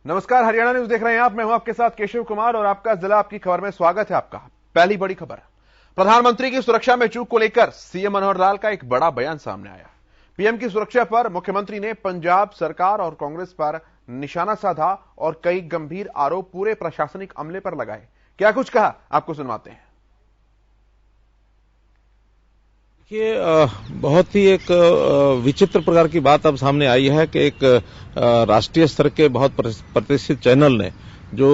नमस्कार, हरियाणा न्यूज देख रहे हैं आप। मैं हूं आपके साथ केशव कुमार और आपका जिला आपकी खबर में स्वागत है। आपका पहली बड़ी खबर, प्रधानमंत्री की सुरक्षा में चूक को लेकर सीएम मनोहर लाल का एक बड़ा बयान सामने आया। पीएम की सुरक्षा पर मुख्यमंत्री ने पंजाब सरकार और कांग्रेस पर निशाना साधा और कई गंभीर आरोप पूरे प्रशासनिक अमले पर लगाए। क्या कुछ कहा, आपको सुनवाते हैं। देखिए, बहुत ही एक विचित्र प्रकार की बात अब सामने आई है कि एक राष्ट्रीय स्तर के बहुत प्रतिष्ठित चैनल ने जो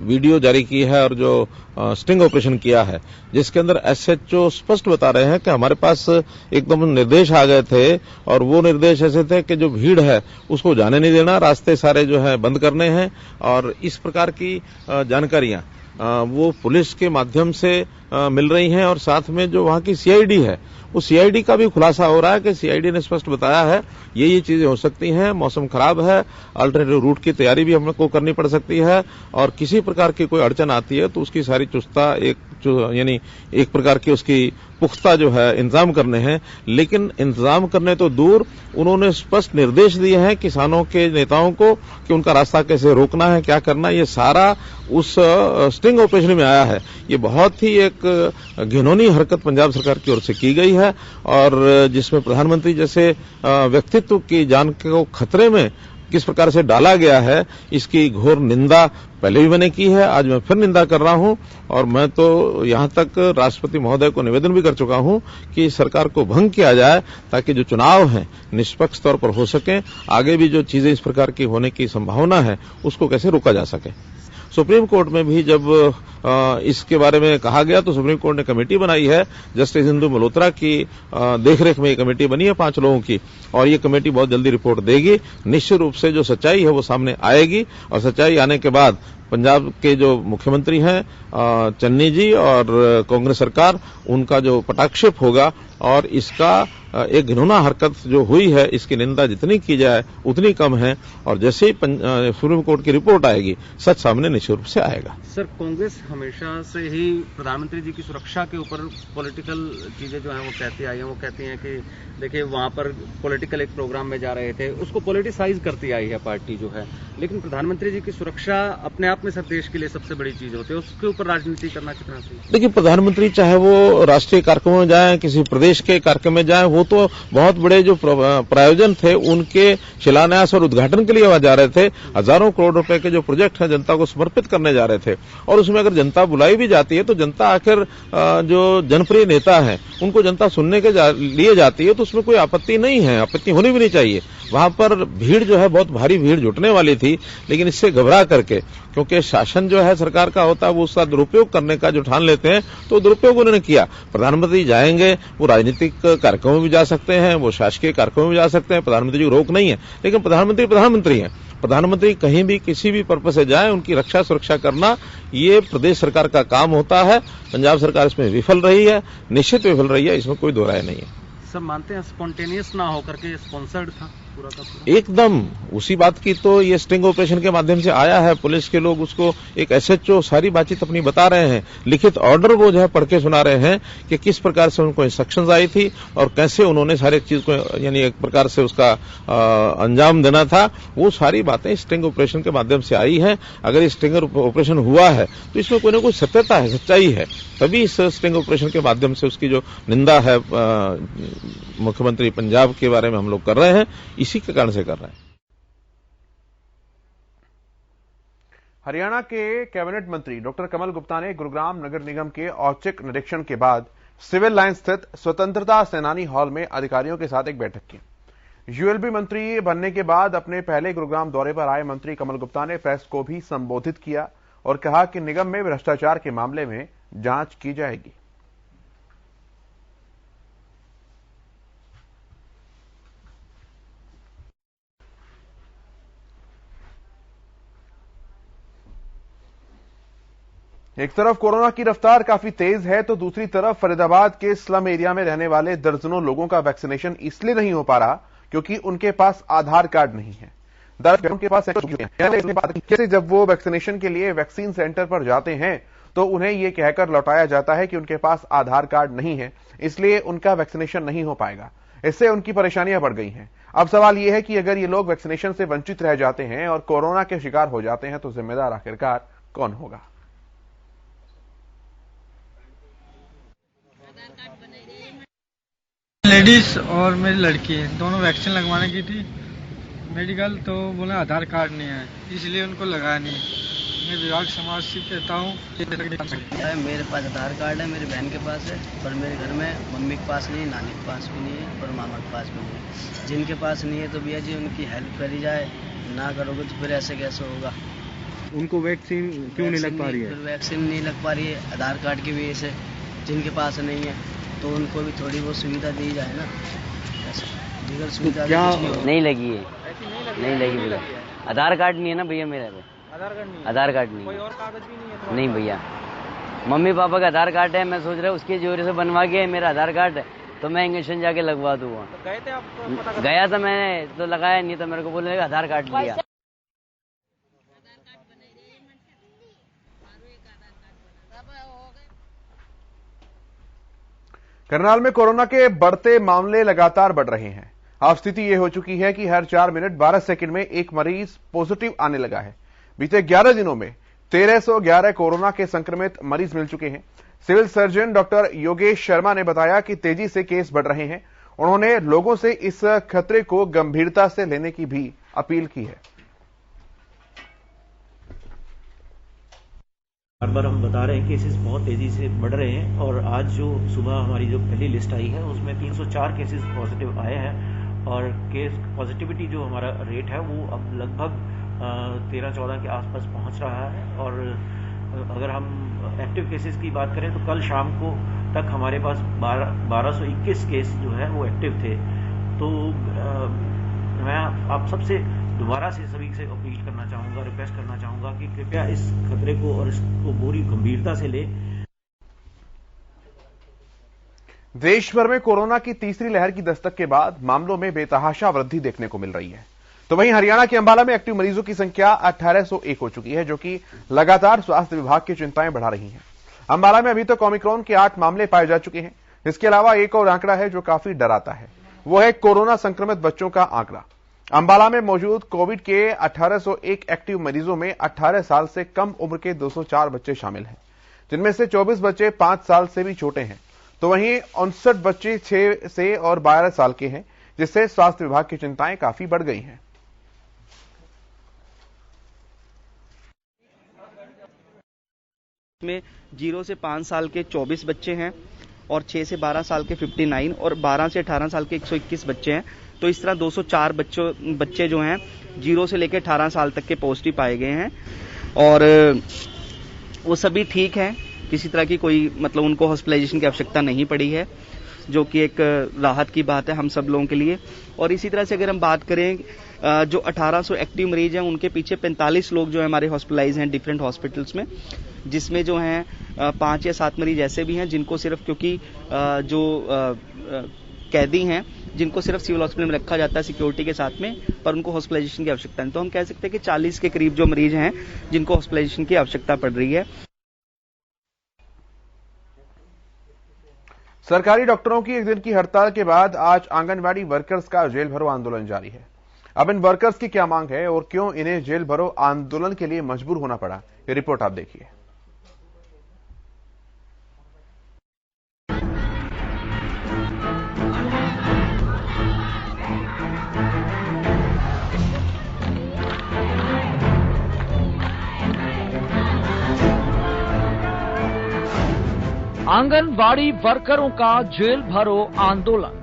वीडियो जारी की है और जो स्टिंग ऑपरेशन किया है, जिसके अंदर एसएचओ स्पष्ट बता रहे हैं कि हमारे पास एकदम निर्देश आ गए थे और वो निर्देश ऐसे थे कि जो भीड़ है उसको जाने नहीं देना, रास्ते सारे जो है बंद करने हैं। और इस प्रकार की जानकारियां वो पुलिस के माध्यम से मिल रही हैं और साथ में जो वहां की सीआईडी है, उस सीआईडी का भी खुलासा हो रहा है कि सीआईडी ने स्पष्ट बताया है ये चीजें हो सकती हैं, मौसम खराब है, अल्टरनेटिव रूट की तैयारी भी हमको करनी पड़ सकती है और किसी प्रकार की कोई अड़चन आती है तो उसकी सारी चुस्ता यानी एक प्रकार की उसकी पुख्ता जो है इंतजाम करने हैं। लेकिन इंतजाम करने तो दूर, उन्होंने स्पष्ट निर्देश दिए हैं किसानों के नेताओं को कि उनका रास्ता कैसे रोकना है, क्या करना है, ये सारा उस स्टिंग ऑपरेशन में आया है। ये बहुत ही एक घिनौनी हरकत पंजाब सरकार की ओर से की गई है और जिसमें प्रधानमंत्री जैसे व्यक्तित्व की जान को खतरे में किस प्रकार से डाला गया है, इसकी घोर निंदा पहले भी मैंने की है, आज मैं फिर निंदा कर रहा हूं। और मैं तो यहां तक राष्ट्रपति महोदय को निवेदन भी कर चुका हूं कि सरकार को भंग किया जाए ताकि जो चुनाव हैं निष्पक्ष तौर पर हो सके, आगे भी जो चीजें इस प्रकार की होने की संभावना है उसको कैसे रोका जा सके। सुप्रीम कोर्ट में भी जब इसके बारे में कहा गया तो सुप्रीम कोर्ट ने कमेटी बनाई है, जस्टिस इंदु मल्होत्रा की देखरेख में ये कमेटी बनी है 5 लोगों की, और ये कमेटी बहुत जल्दी रिपोर्ट देगी। निश्चित रूप से जो सच्चाई है वो सामने आएगी और सच्चाई आने के बाद पंजाब के जो मुख्यमंत्री हैं चन्नी जी और कांग्रेस सरकार, उनका जो पटाक्षेप होगा और इसका एक घिनौना हरकत जो हुई है इसकी निंदा जितनी की जाए उतनी कम है। और जैसे ही सुप्रीम कोर्ट की रिपोर्ट आएगी सच सामने निश्चित रूप से आएगा। सर, कांग्रेस हमेशा से ही प्रधानमंत्री जी की सुरक्षा के ऊपर पॉलिटिकल चीजें जो हैं वो कहती आई हैं। वो कहती हैं कि देखिए वहां पर पॉलिटिकल एक प्रोग्राम में जा रहे थे, उसको पॉलिटिसाइज करती आई है पार्टी जो है। लेकिन प्रधानमंत्री जी की सुरक्षा अपने आप में सर देश के लिए सबसे बड़ी चीज होती है, उसके ऊपर राजनीति करना कितना सही? देखिए, प्रधानमंत्री चाहे वो राष्ट्रीय कार्यक्रम में जाए, किसी प्रदेश के कार्यक्रम में जाए, वो तो बहुत बड़े जो प्रायोजन थे उनके शिलान्यास और उद्घाटन के लिए वहां जा रहे थे। हजारों करोड़ रुपए के जो प्रोजेक्ट हैं जनता को समर्पित करने जा रहे थे और उसमें अगर जनता बुलाई भी जाती है तो जनता आखिर जो जनप्रिय नेता है उनको जनता सुनने के लिए जाती है, तो उसमें कोई आपत्ति नहीं है, आपत्ति होनी भी नहीं चाहिए। वहां पर भीड़ जो है बहुत भारी भीड़ जुटने वाली थी, लेकिन इससे घबरा करके, क्योंकि शासन जो है सरकार का होता है वो उसका दुरुपयोग करने का जो ठान लेते हैं तो दुरुपयोग उन्होंने किया। प्रधानमंत्री जाएंगे, वो राजनीतिक कार्यक्रमों में भी जा सकते हैं, वो शासकीय कार्यक्रमों में भी जा सकते हैं, प्रधानमंत्री जी को रोक नहीं है। लेकिन प्रधानमंत्री हैं, प्रधानमंत्री कहीं भी किसी भी पर्पज से जाए उनकी रक्षा सुरक्षा करना ये प्रदेश सरकार का काम होता है। पंजाब सरकार इसमें विफल रही है, निश्चित विफल रही है, इसमें कोई दो राय नहीं है। सब मानते हैं स्पॉन्टेनियस ना होकर के स्पॉन्सर्ड था पूरा का पूरा? एकदम उसी बात की तो ये स्टिंग ऑपरेशन के माध्यम से आया है। पुलिस के लोग उसको एक एसएचओ सारी बातचीत अपनी बता रहे हैं, लिखित ऑर्डर वो जो है पढ़ के सुना रहे हैं कि किस प्रकार से उनको इंस्ट्रक्शंस आई थी और कैसे उन्होंने सारी चीज को यानी एक प्रकार से उसका अंजाम देना था। वो सारी बातें स्टिंग ऑपरेशन के माध्यम से आई है। अगर स्टिंग ऑपरेशन हुआ है तो इसमें कोई ना कोई सत्यता है, सच्चाई है, तभी इस स्टिंग ऑपरेशन के माध्यम से उसकी जो निंदा है मुख्यमंत्री पंजाब के बारे में हम लोग कर रहे हैं, इसी के कारण से कर रहे हैं। हरियाणा के कैबिनेट मंत्री डॉक्टर कमल गुप्ता ने गुरुग्राम नगर निगम के औचक निरीक्षण के बाद सिविल लाइन स्थित स्वतंत्रता सेनानी हॉल में अधिकारियों के साथ एक बैठक की। यूएलबी मंत्री बनने के बाद अपने पहले गुरुग्राम दौरे पर आए मंत्री कमल गुप्ता ने प्रेस को भी संबोधित किया और कहा कि निगम में भ्रष्टाचार के मामले में जांच की जाएगी। एक तरफ कोरोना की रफ्तार काफी तेज है तो दूसरी तरफ फरीदाबाद के स्लम एरिया में रहने वाले दर्जनों लोगों का वैक्सीनेशन इसलिए नहीं हो पा रहा क्योंकि उनके पास आधार कार्ड नहीं है। दरअसल उनके पास कैसे जब वो वैक्सीनेशन के लिए वैक्सीन सेंटर पर जाते हैं तो उन्हें यह कहकर लौटाया जाता है कि उनके पास आधार कार्ड नहीं है, इसलिए उनका वैक्सीनेशन नहीं हो पाएगा। इससे उनकी परेशानियां बढ़ गई हैं। अब सवाल यह है कि अगर ये लोग वैक्सीनेशन से वंचित रह जाते हैं और कोरोना के शिकार हो जाते हैं तो जिम्मेदार आखिरकार कौन होगा? लेडीज और मेरी लड़की दोनों वैक्सीन लगवाने की थी मेडिकल, तो बोले आधार कार्ड नहीं है इसलिए उनको लगाया नहीं। मैं विभाग समाज से कहता हूँ मेरे पास आधार कार्ड है, मेरी बहन के पास है, पर मेरे घर में मम्मी के पास नहीं, नानी के पास भी नहीं है और मामा के पास भी नहीं है। जिनके पास नहीं है तो भैया जी उनकी हेल्प करी जाए, ना करोगे तो फिर ऐसे कैसे होगा? उनको वैक्सीन क्यों नहीं लग पा रही है? वैक्सीन नहीं लग पा रही है आधार कार्ड की वजह से। जिनके पास नहीं है तो उनको भी थोड़ी बहुत सुविधा दी जाए ना। दीगर सुविधा क्या नहीं लगी है? नहीं लगी भैया, आधार कार्ड नहीं है ना भैया मेरे पे। आधार कार्ड नहीं, कोई और कागज भी नहीं है? नहीं भैया, मम्मी पापा का आधार कार्ड है। मैं सोच रहा हूँ उसके जोरे से बनवा के मेरा आधार कार्ड है तो मैं इंजेक्शन जाके लगवा दूंगा। तो गए थे आप? गया था मैंने तो लगाया नहीं, तो मेरे को बोलेगा आधार कार्ड लिया। करनाल में कोरोना के बढ़ते मामले लगातार बढ़ रहे हैं। अब स्थिति यह हो चुकी है कि हर 4 मिनट 12 सेकंड में एक मरीज पॉजिटिव आने लगा है। बीते 11 दिनों में 1311 कोरोना के संक्रमित मरीज मिल चुके हैं। Civil surgeon doctor Yogesh Sharma ने बताया कि तेजी से केस बढ़ रहे हैं। उन्होंने लोगों से इस खतरे को गंभीरता से लेने की भी अपील की है। बार बार हम बता रहे हैं केसेस बहुत तेजी से बढ़ रहे हैं और आज जो सुबह हमारी जो पहली लिस्ट आई है उसमें 304 केसेस पॉजिटिव आए हैं और केस पॉजिटिविटी जो हमारा रेट है वो अब लगभग 13-14 के आसपास पहुंच रहा है। और अगर हम एक्टिव केसेस की बात करें तो कल शाम को तक हमारे पास 1221 केस जो है वो एक्टिव थे। तो मैं आप सबसे दोबारा से सभी से अपील करना चाहूंगा, रिक्वेस्ट करना चाहूंगा कि कृपया इस खतरे को और इसको पूरी गंभीरता से ले। देश भर में कोरोना की तीसरी लहर की दस्तक के बाद मामलों में बेतहाशा वृद्धि देखने को मिल रही है। तो वहीं हरियाणा के अंबाला में एक्टिव मरीजों की संख्या 1801 हो चुकी है, जो कि लगातार स्वास्थ्य विभाग की चिंताएं बढ़ा रही हैं। अंबाला में अभी तक ओमिक्रॉन के 8 मामले पाए जा चुके हैं। इसके अलावा एक और आंकड़ा है जो काफी डराता है, वो है कोरोना संक्रमित बच्चों का आंकड़ा। अंबाला में मौजूद कोविड के 1801 एक्टिव मरीजों में 18 साल से कम उम्र के 204 बच्चे शामिल हैं, जिनमें से 24 बच्चे 5 साल से भी छोटे हैं। तो वहीं 59 बच्चे 6 से और 12 साल के हैं, जिससे स्वास्थ्य विभाग की चिंताएं काफी बढ़ गई हैं। में 0 से 5 साल के 24 बच्चे हैं और 6 से 12 साल के 59 और 12 से 18 साल के 121 बच्चे हैं। तो इस तरह 204 बच्चे जो हैं 0 से लेकर 18 साल तक के पॉजिटिव पाए गए हैं और वो सभी ठीक हैं। किसी तरह की कोई मतलब उनको हॉस्पिटलाइजेशन की आवश्यकता नहीं पड़ी है, जो कि एक राहत की बात है हम सब लोगों के लिए। और इसी तरह से अगर हम बात करें जो 1800 एक्टिव मरीज हैं उनके पीछे 45 लोग जो है हमारे हॉस्पिटलाइज हैं डिफरेंट हॉस्पिटल्स में, जिसमें जो हैं 5 या 7 मरीज ऐसे भी हैं जिनको सिर्फ क्योंकि जो कैदी हैं जिनको सिर्फ सिविल हॉस्पिटल में रखा जाता है सिक्योरिटी के साथ में, पर उनको हॉस्पिटलाइजेशन की आवश्यकता नहीं। तो हम कह सकते हैं कि 40 के करीब जो मरीज हैं जिनको हॉस्पिटलाइजेशन की आवश्यकता पड़ रही है। सरकारी डॉक्टरों की एक दिन की हड़ताल के बाद आज आंगनबाड़ी वर्कर्स का जेल भरो आंदोलन जारी है। अब इन वर्कर्स की क्या मांग है और क्यों इन्हें जेल भरो आंदोलन के लिए मजबूर होना पड़ा, ये रिपोर्ट आप देखिए। आंगनबाड़ी वर्करों का जेल भरो आंदोलन।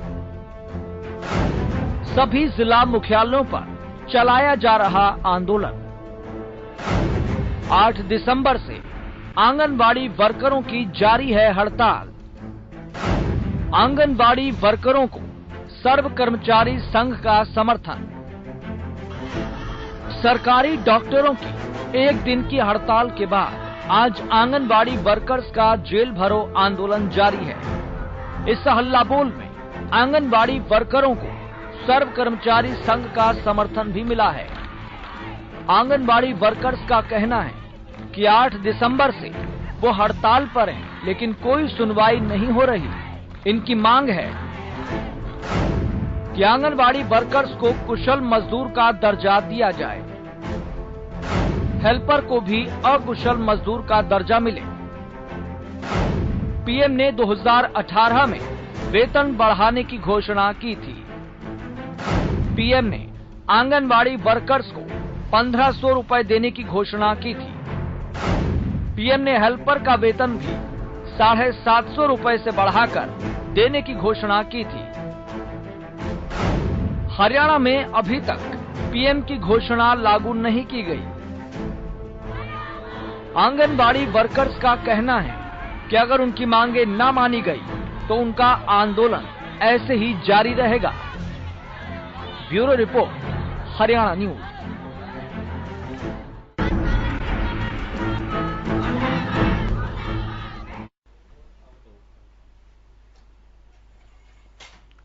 सभी जिला मुख्यालयों पर चलाया जा रहा आंदोलन 8 दिसंबर से आंगनबाड़ी वर्करों की जारी है हड़ताल। आंगनबाड़ी वर्करों को सर्व कर्मचारी संघ का समर्थन। सरकारी डॉक्टरों की एक दिन की हड़ताल के बाद आज आंगनबाड़ी वर्कर्स का जेल भरो आंदोलन जारी है। इस हल्लाबोल में आंगनबाड़ी वर्करों को सर्व कर्मचारी संघ का समर्थन भी मिला है। आंगनबाड़ी वर्कर्स का कहना है कि 8 दिसंबर से वो हड़ताल पर हैं, लेकिन कोई सुनवाई नहीं हो रही। इनकी मांग है कि आंगनबाड़ी वर्कर्स को कुशल मजदूर का दर्जा दिया जाए, हेल्पर को भी अकुशल मजदूर का दर्जा मिले। पीएम ने 2018 में वेतन बढ़ाने की घोषणा की थी। पीएम ने आंगनबाड़ी वर्कर्स को 1500 रुपए देने की घोषणा की थी। पीएम ने हेल्पर का वेतन भी 750 रुपए से बढ़ाकर देने की घोषणा की थी। हरियाणा में अभी तक पीएम की घोषणा लागू नहीं की गई। आंगनबाड़ी वर्कर्स का कहना है कि अगर उनकी मांगे न मानी गई तो उनका आंदोलन ऐसे ही जारी रहेगा। Bureau report, Haryana news.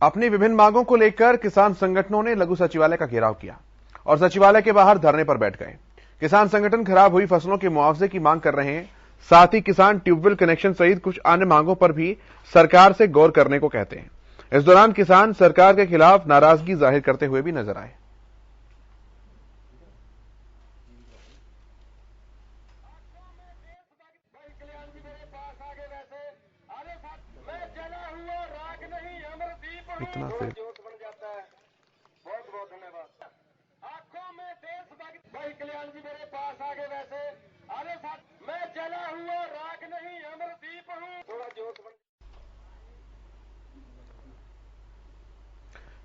अपनी विभिन्न मांगों को लेकर किसान संगठनों ने लघु सचिवालय का घेराव किया और सचिवालय के बाहर धरने पर बैठ गए। किसान संगठन खराब हुई फसलों के मुआवजे की मांग कर रहे हैं। साथ ही किसान ट्यूबवेल कनेक्शन सहित कुछ अन्य मांगों पर भी सरकार से गौर करने को कहते हैं। इस दौरान किसान सरकार के खिलाफ नाराजगी जाहिर करते हुए भी नजर आए। इतना से बहुत धन्यवाद। आंखों में देशभक्त भाई कल्याण जी मेरे पास आगे वैसे आगे साथ मैं जला हुआ राख नहीं अमरदीप हूँ। थोड़ा जोश।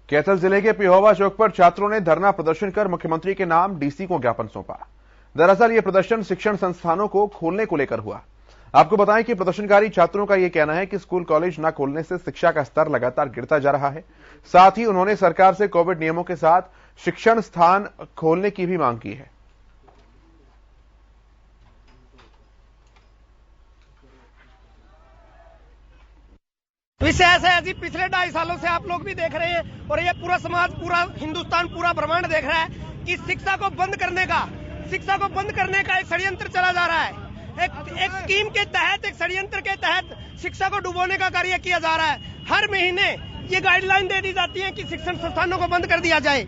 कैथल जिले के पिहोवा चौक पर छात्रों ने धरना प्रदर्शन कर मुख्यमंत्री के नाम डीसी को ज्ञापन सौंपा। दरअसल यह प्रदर्शन शिक्षण संस्थानों को खोलने को लेकर हुआ। आपको बताएं कि प्रदर्शनकारी छात्रों का यह कहना है कि स्कूल कॉलेज न खोलने से शिक्षा का स्तर लगातार गिरता जा रहा है। साथ ही उन्होंने सरकार से कोविड नियमों के साथ शिक्षण स्थान खोलने की भी मांग की है। विषय ऐसा है जी, पिछले 2.5 सालों से आप लोग भी देख रहे हैं और ये पूरा समाज, पूरा हिंदुस्तान, पूरा ब्रह्मांड देख रहा है कि शिक्षा को बंद करने का एक षड्यंत्र चला जा रहा है। एक स्कीम के तहत, एक षड्यंत्र के तहत शिक्षा को डुबोने का कार्य किया जा रहा है। हर महीने ये गाइडलाइन दे दी जाती है कि शिक्षण संस्थानों को बंद कर दिया जाए।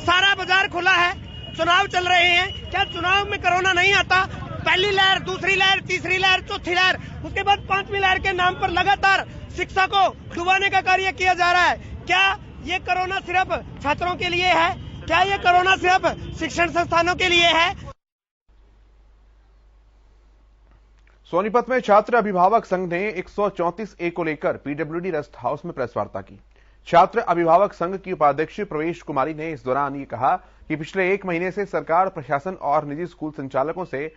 सारा बाजार खुला है, चुनाव चल रहे हैं। क्या चुनाव में कोरोना नहीं आता? पहली लहर, दूसरी लहर, तीसरी लहर, चौथी लहर, उसके बाद 5वीं लहर के नाम पर लगातार शिक्षा को डुबाने का कार्य किया जा रहा है। क्या ये कोरोना सिर्फ छात्रों के लिए है? क्या ये कोरोना सिर्फ शिक्षण संस्थानों के लिए है? सोनीपत में छात्र अभिभावक संघ ने 134A को लेकर पीडब्ल्यूडी रेस्ट हाउस में प्रेस वार्ता की। छात्र अभिभावक संघ की उपाध्यक्ष प्रवेश कुमारी ने इस दौरान ये कहा कि पिछले 1 महीने से सरकार, प्रशासन और निजी स्कूल संचालकों से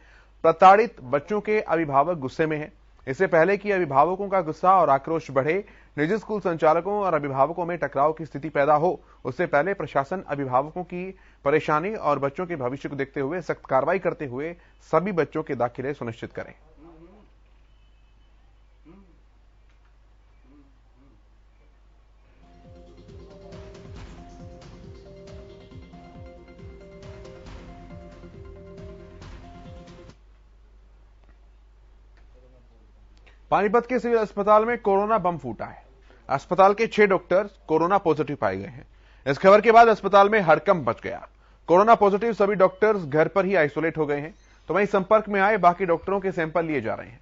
प्रताड़ित बच्चों के अभिभावक गुस्से में हैं। इससे पहले कि अभिभावकों का गुस्सा और आक्रोश बढ़े, निजी स्कूल संचालकों और अभिभावकों में टकराव की स्थिति पैदा हो, उससे पहले प्रशासन अभिभावकों की परेशानी और बच्चों के भविष्य को देखते हुए सख्त कार्रवाई करते हुए सभी बच्चों के दाखिले सुनिश्चित करें। पानीपत के सिविल अस्पताल में कोरोना बम फूटा है। अस्पताल के 6 डॉक्टर कोरोना पॉजिटिव पाए गए हैं। इस खबर के बाद अस्पताल में हड़कंप मच गया। कोरोना पॉजिटिव सभी डॉक्टर्स घर पर ही आइसोलेट हो गए हैं, तो वहीं संपर्क में आए बाकी डॉक्टरों के सैंपल लिए जा रहे हैं।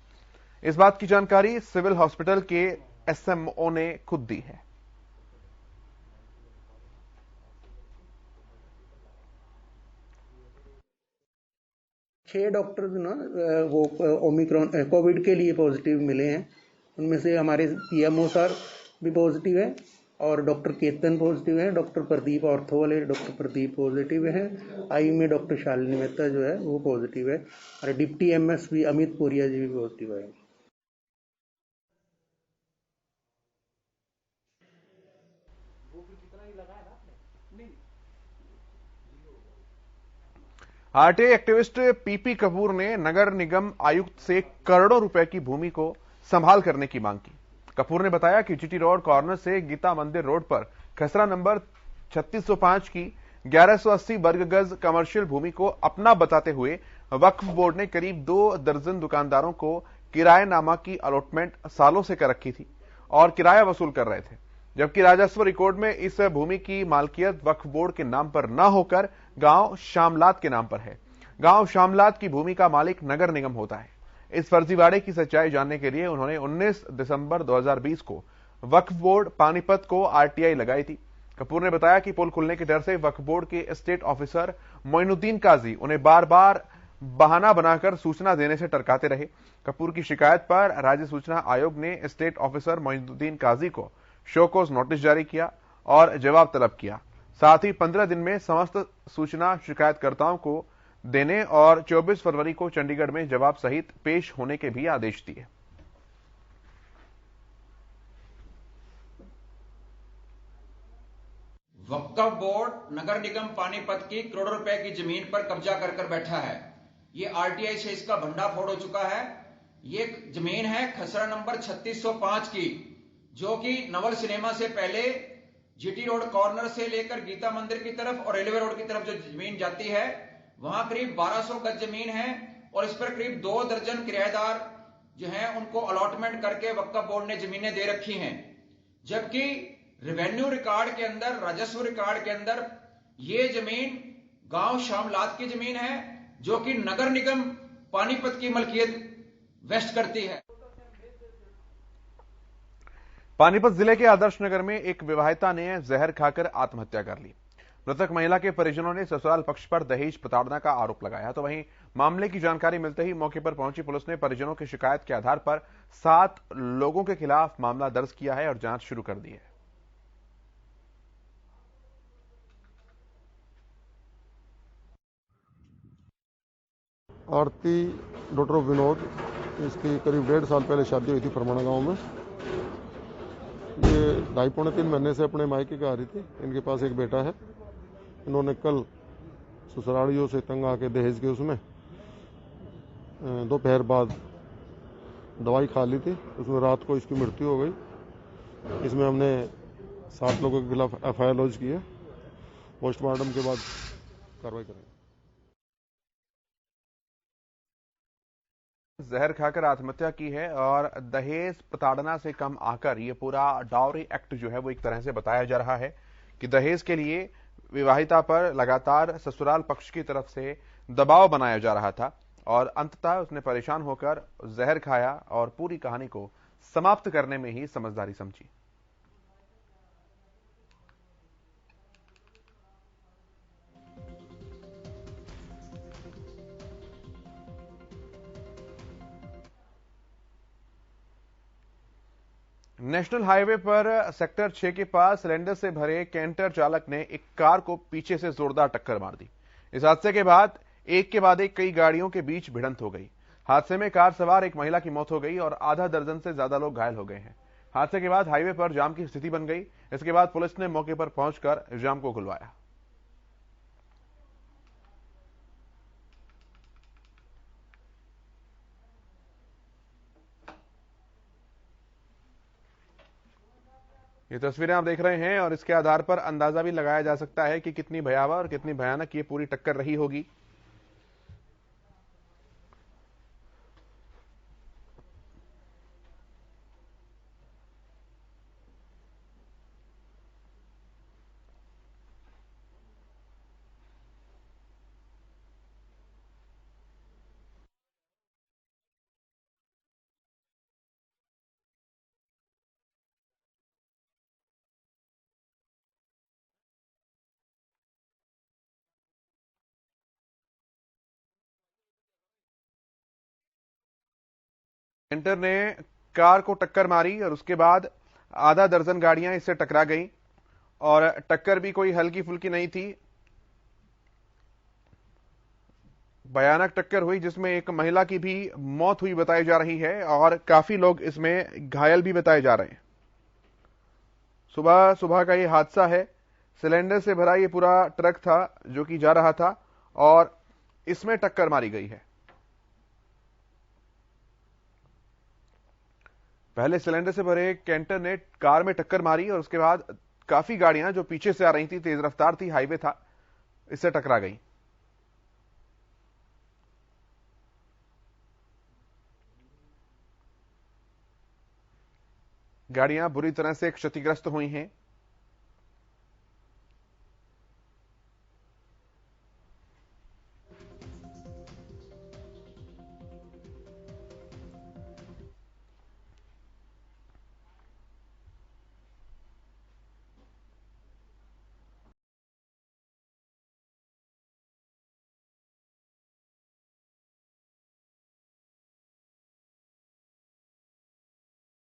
इस बात की जानकारी सिविल हॉस्पिटल के एसएमओ ने खुद दी है। छह डॉक्टर ना वो ओमिक्रॉन कोविड के लिए पॉजिटिव मिले हैं। उनमें से हमारे पीएमओ सर भी पॉजिटिव है और डॉक्टर केतन पॉजिटिव है। डॉक्टर प्रदीप, ऑर्थो वाले डॉक्टर प्रदीप पॉजिटिव है। आई में डॉक्टर शालिनी मेहता जो है वो पॉजिटिव है और डिप्टी एमएस भी अमित पुरिया जी भी पॉजिटिव है। आरटीआई एक्टिविस्ट पीपी कपूर ने नगर निगम आयुक्त से करोड़ों रुपए की भूमि को संभाल करने की मांग की। कपूर ने बताया कि जीटी रोड कॉर्नर से गीता मंदिर रोड पर खसरा नंबर 3605 की 1180 वर्ग गज कमर्शियल भूमि को अपना बताते हुए वक्फ बोर्ड ने करीब 2 दर्जन दुकानदारों को किराएनामा की अलॉटमेंट सालों से कर रखी थी और किराया वसूल कर रहे थे। जबकि राजस्व रिकॉर्ड में इस भूमि की मालकियत वक्फ बोर्ड के नाम पर न होकर गांव शामलात के नाम पर है। गांव शामलात की भूमि का मालिक नगर निगम होता है। इस फर्जीवाड़े की सच्चाई जानने के लिए उन्होंने 19 दिसंबर 2020 को वक्फ बोर्ड पानीपत को आरटीआई लगाई थी। कपूर ने बताया कि पुल खुलने के डर से वक्फ बोर्ड के स्टेट ऑफिसर मोइनुद्दीन काजी उन्हें बार बार बहाना बनाकर सूचना देने से टरकाते रहे। कपूर की शिकायत पर राज्य सूचना आयोग ने स्टेट ऑफिसर मोइनुद्दीन काजी को शोकॉज नोटिस जारी किया और जवाब तलब किया। साथ ही 15 दिन में समस्त सूचना शिकायतकर्ताओं को देने और 24 फरवरी को चंडीगढ़ में जवाब सहित पेश होने के भी आदेश दिए। वक्फ बोर्ड नगर निगम पानीपत की करोड़ों रुपए की जमीन पर कब्जा कर बैठा है। ये आरटीआई से इसका भंडाफोड़ हो चुका है। ये जमीन है खसरा नंबर 3605 की, जो कि नवल सिनेमा से पहले जीटी रोड कॉर्नर से लेकर गीता मंदिर की तरफ और रेलवे रोड की तरफ जो जमीन जाती है, वहां करीब 1200 गज जमीन है और इस पर करीब 2 दर्जन किराएदार जो हैं उनको अलॉटमेंट करके वक्फ बोर्ड ने जमीनें दे रखी हैं। जबकि रेवेन्यू रिकॉर्ड के अंदर, राजस्व रिकॉर्ड के अंदर ये जमीन गांव शामलात की जमीन है, जो कि नगर निगम पानीपत की मलकियत वेस्ट करती है। पानीपत जिले के आदर्श नगर में एक विवाहिता ने जहर खाकर आत्महत्या कर ली। मृतक महिला के परिजनों ने ससुराल पक्ष पर दहेज प्रताड़ना का आरोप लगाया। तो वहीं मामले की जानकारी मिलते ही मौके पर पहुंची पुलिस ने परिजनों की शिकायत के आधार पर 7 लोगों के खिलाफ मामला दर्ज किया है और जांच शुरू कर दी है। आरती डॉक्टर विनोद, इसकी करीब 1.5 साल पहले शादी हुई थी फरमाना गांव में। ये 2.5-3 महीने से अपने मायके के आ रही थी। इनके पास एक बेटा है। इन्होंने कल ससुरालियों से तंग आके दहेज के उसमें दोपहर बाद दवाई खा ली थी। उसमें रात को इसकी मृत्यु हो गई। इसमें हमने 7 लोगों के खिलाफ FIR लॉन्च की है। पोस्टमार्टम के बाद कार्रवाई करेंगे। जहर खाकर आत्महत्या की है और दहेज प्रताड़ना से कम आकर ये पूरा डाउरी एक्ट जो है वो एक तरह से बताया जा रहा है कि दहेज के लिए विवाहिता पर लगातार ससुराल पक्ष की तरफ से दबाव बनाया जा रहा था और अंततः उसने परेशान होकर जहर खाया और पूरी कहानी को समाप्त करने में ही समझदारी समझी। नेशनल हाईवे पर सेक्टर 6 के पास सिलेंडर से भरे कैंटर चालक ने एक कार को पीछे से जोरदार टक्कर मार दी। इस हादसे के बाद एक के बाद एक कई गाड़ियों के बीच भिड़ंत हो गई। हादसे में कार सवार एक महिला की मौत हो गई और आधा दर्जन से ज्यादा लोग घायल हो गए हैं। हादसे के बाद हाईवे पर जाम की स्थिति बन गई। इसके बाद पुलिस ने मौके पर पहुंचकर जाम को खुलवाया। ये तस्वीरें आप देख रहे हैं और इसके आधार पर अंदाजा भी लगाया जा सकता है कि कितनी भयावह और कितनी भयानक ये पूरी टक्कर रही होगी। कैंटर ने कार को टक्कर मारी और उसके बाद आधा दर्जन गाड़ियां इससे टकरा गईं और टक्कर भी कोई हल्की फुल्की नहीं थी। भयानक टक्कर हुई जिसमें एक महिला की भी मौत हुई बताई जा रही है और काफी लोग इसमें घायल भी बताए जा रहे हैं। सुबह सुबह का ये हादसा है। सिलेंडर से भरा ये पूरा ट्रक था जो कि जा रहा था और इसमें टक्कर मारी गई है। पहले सिलेंडर से भरे कैंटर ने कार में टक्कर मारी और उसके बाद काफी गाड़ियां जो पीछे से आ रही थी, तेज रफ्तार थी, हाईवे था, इससे टकरा गई। गाड़ियां बुरी तरह से क्षतिग्रस्त हुई हैं।